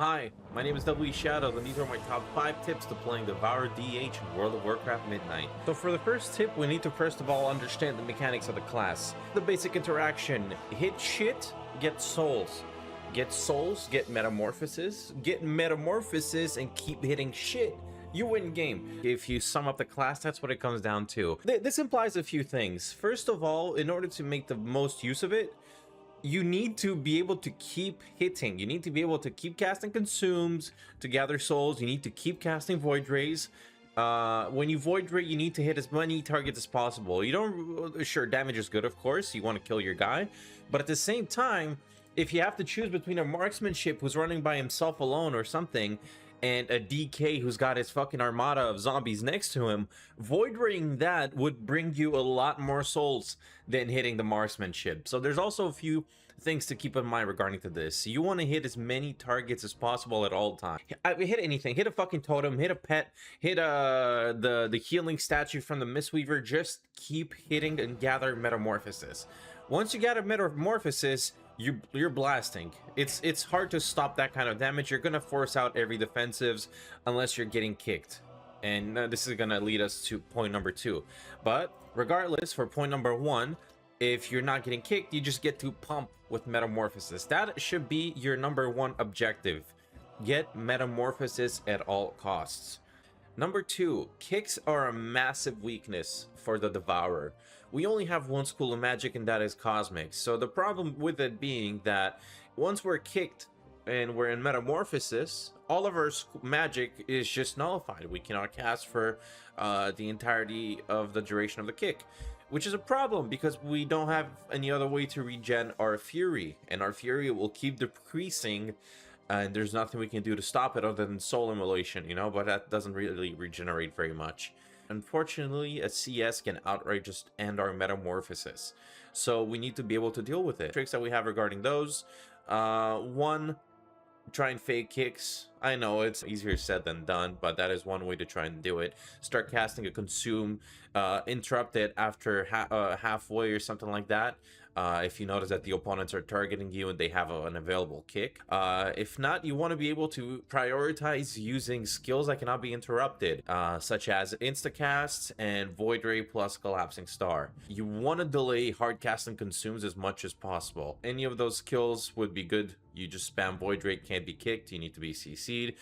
Hi, my name is WShadows, and these are my top 5 tips to playing Devourer DH in World of Warcraft Midnight. So for the first tip, we need to first of all understand the mechanics of the class. The basic interaction: hit shit, get souls. Get souls, get metamorphosis, and keep hitting shit. You win game. If you sum up the class, that's what it comes down to. This implies a few things. First of all, in order to make the most use of it, you need to be able to keep hitting. You need to be able to keep casting consumes to gather souls. You need to keep casting void rays. When you void ray, you need to hit as many targets as possible. You don't, sure, damage is good, of course. You want to kill your guy, but at the same time, if you have to choose between a marksmanship who's running by himself alone or something, and a DK who's got his fucking armada of zombies next to him, void raying that would bring you a lot more souls than hitting the marksmanship. So there's also a few things to keep in mind regarding to this. You want to hit as many targets as possible at all times. Hit anything. Hit a fucking totem, hit a pet, hit the healing statue from the Mistweaver. Just keep hitting and gather metamorphosis. Once you gather metamorphosis, you're blasting. It's hard to stop that kind of damage. You're gonna force out every defensives unless you're getting kicked, and this is gonna lead us to point number 2. But regardless, for point number 1, if you're not getting kicked, you just get to pump with metamorphosis. That should be your number 1 objective. Get metamorphosis at all costs. Number 2, kicks are a massive weakness for the Devourer. We only have one school of magic, and that is Cosmic. So the problem with it being that once we're kicked and we're in Metamorphosis, all of our magic is just nullified. We cannot cast for the entirety of the duration of the kick, which is a problem because we don't have any other way to regen our Fury, and our Fury will keep decreasing, and there's nothing we can do to stop it other than soul immolation, you know, but that doesn't really regenerate very much. Unfortunately, a CS can outright just end our metamorphosis, so we need to be able to deal with it. Tricks that we have regarding those: 1, try and fake kicks. I know it's easier said than done, but that is one way to try and do it. Start casting a consume, interrupt it after halfway or something like that. If you notice that the opponents are targeting you and they have an available kick. If not, you want to be able to prioritize using skills that cannot be interrupted, such as instacasts and void ray plus collapsing star. You want to delay hard casting consumes as much as possible. Any of those skills would be good. You just spam void ray, can't be kicked, you need to be CC'd.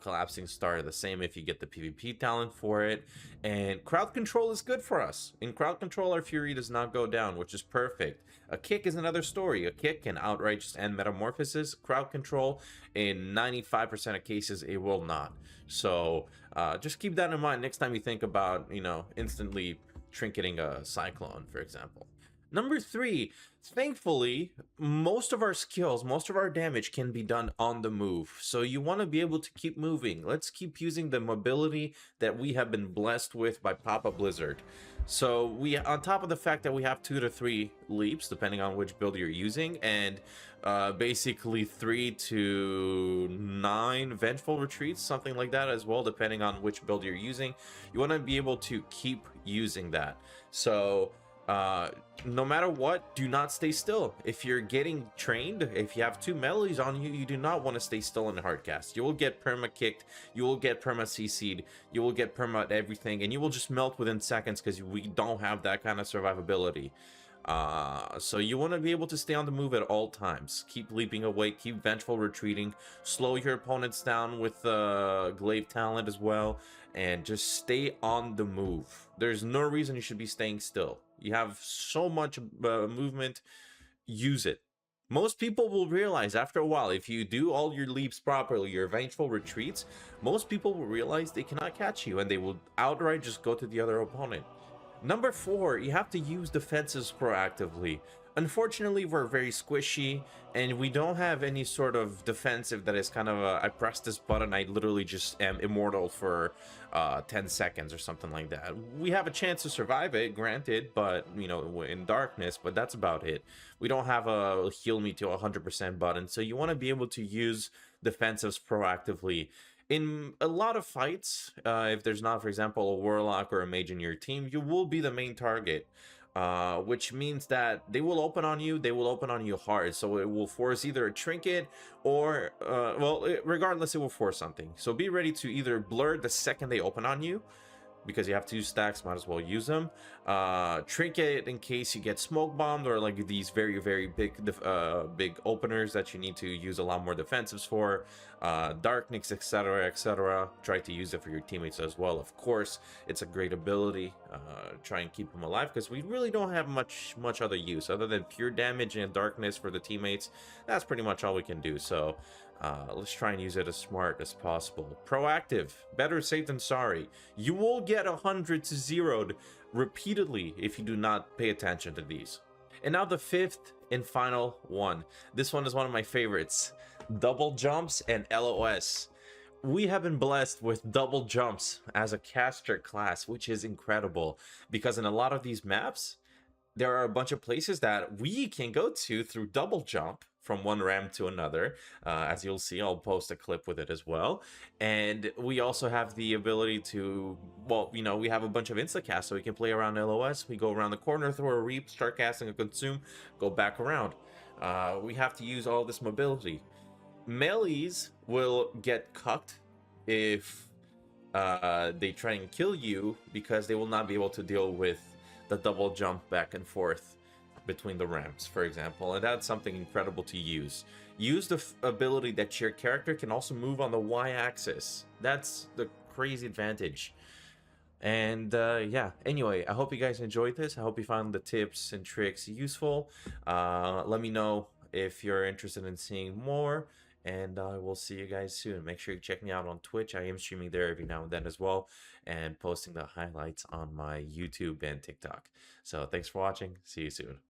Collapsing star the same if you get the PvP talent for it. And crowd control is good for us. In crowd control, our Fury does not go down, which is perfect. A kick is another story. A kick can outright just end metamorphosis. Crowd control, in 95% of cases, it will not. So just keep that in mind next time you think about, you know, instantly trinketing a cyclone, for example. Number 3, thankfully, most of our skills, most of our damage can be done on the move. So you want to be able to keep moving. Let's keep using the mobility that we have been blessed with by Papa Blizzard. So we, on top of the fact that we have 2 to 3 leaps, depending on which build you're using, and basically 3 to 9 vengeful retreats, something like that as well, depending on which build you're using. You want to be able to keep using that. So no matter what, do not stay still. If you're getting trained, if you have 2 melodies on you, you do not want to stay still in the hardcast. You will get perma kicked, you will get perma CC'd, you will get perma everything, and you will just melt within seconds because we don't have that kind of survivability. So you want to be able to stay on the move at all times. Keep leaping away, keep vengeful retreating, slow your opponents down with glaive talent as well, and just stay on the move. There's no reason you should be staying still. You have so much movement, use it. Most people will realize after a while, if you do all your leaps properly, your vengeful retreats, most people will realize they cannot catch you and they will outright just go to the other opponent. Number 4, you have to use defenses proactively. Unfortunately, we're very squishy, and we don't have any sort of defensive that is kind of a, I press this button, I literally just am immortal for 10 seconds or something like that. We have a chance to survive it, granted, but, you know, in darkness, but that's about it. We don't have a heal me to 100% button, so you want to be able to use defensives proactively. In a lot of fights, if there's not, for example, a warlock or a mage in your team, you will be the main target. which means that they will open on you. They will open on you hard. So it will force either a trinket or, regardless, it will force something. So be ready to either blur the second they open on you, because you have 2 stacks, might as well use them. Trinket in case you get smoke bombed, or like these very big openers that you need to use a lot more defensives for. Darkness, etc. Try to use it for your teammates as well. Of course, it's a great ability. Try and keep them alive, because we really don't have much other use other than pure damage and darkness for the teammates. That's pretty much all we can do. So let's try and use it as smart as possible. Proactive, better safe than sorry. You will get 100 to 0'd repeatedly if you do not pay attention to these. And now the 5th and final one. This one is one of my favorites. Double jumps and LOS. We have been blessed with double jumps as a caster class, which is incredible, because in a lot of these maps, there are a bunch of places that we can go to through double jump from one ramp to another. As you'll see, I'll post a clip with it as well. And we also have the ability to, well, you know, we have a bunch of instacast, so we can play around LOS. We go around the corner, throw a reap, start casting a consume, go back around. We have to use all this mobility. Melees will get cucked if they try and kill you, because they will not be able to deal with the double jump back and forth between the ramps, for example. And that's something incredible to use. Use the ability that your character can also move on the y-axis. That's the crazy advantage. And yeah, anyway, I hope you guys enjoyed this. I hope you found the tips and tricks useful. Let me know if you're interested in seeing more, and I will see you guys soon. Make sure you check me out on Twitch. I am streaming there every now and then as well, and posting the highlights on my YouTube and TikTok. So thanks for watching. See you soon.